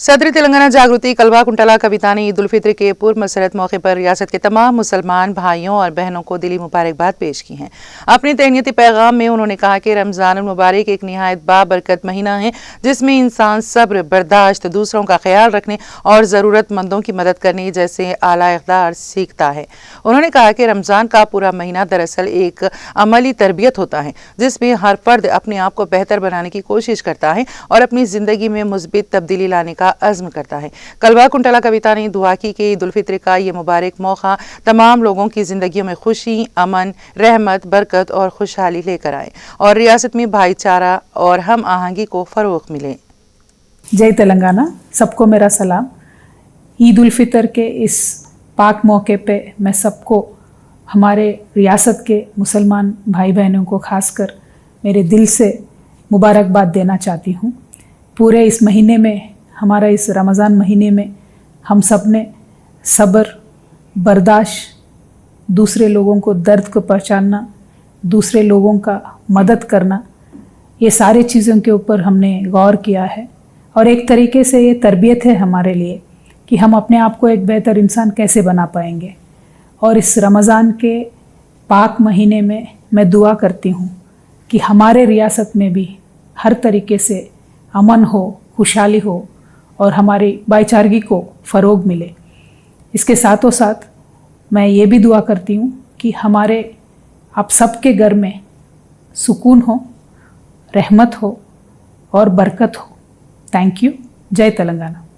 सदर तेलंगाना जागृति कल्वा कुंटला कविता ने ईद उल फित्र के पूर्व मसरत मौके पर रियासत के तमाम मुसलमान भाइयों और बहनों को दिली मुबारकबाद पेश की हैं। अपने तहनीती पैगाम में उन्होंने कहा कि रमज़ान उल मुबारक एक निहायत बाबरकत महीना है जिसमें इंसान सब्र, बर्दाश्त, दूसरों का ख्याल रखने और ज़रूरतमंदों की मदद करने जैसे आला इक़दार सीखता है। उन्होंने कहा कि रमज़ान का पूरा महीना दरअसल एक अमली तरबियत होता है जिसमें हर फर्द अपने आप को बेहतर बनाने की कोशिश करता है और अपनी ज़िंदगी में मुस्बित तब्दीली लाने का अज़्म करता है। कल्वा कुंटला कविता ने दुआ की कि ईद उल फित्र का ये मुबारक मौका तमाम लोगों की जिंदगियों में खुशी, अमन, रहमत, बरकत और खुशहाली लेकर आए और रियासत में भाईचारा और हम आहंगी को फरोग मिले। जय तेलंगाना। सबको मेरा सलाम। ईद उल फितर के इस पाक मौके पे मैं सबको, हमारे रियासत के मुसलमान भाई बहनों को खासकर मेरे दिल से मुबारकबाद देना चाहती हूँ। पूरे इस महीने में, हमारा इस रमज़ान महीने में हम सब ने सब्र, बर्दाश्त, दूसरे लोगों को दर्द को पहचानना, दूसरे लोगों का मदद करना, ये सारी चीज़ों के ऊपर हमने गौर किया है और एक तरीके से ये तरबियत है हमारे लिए कि हम अपने आप को एक बेहतर इंसान कैसे बना पाएंगे। और इस रमज़ान के पाक महीने में मैं दुआ करती हूँ कि हमारे रियासत में भी हर तरीके से अमन हो, खुशहाली हो और हमारी भाईचारगी को फ़रोग मिले। इसके साथों साथ मैं ये भी दुआ करती हूँ कि हमारे आप सबके घर में सुकून हो, रहमत हो और बरकत हो। Thank you. जय तेलंगाना।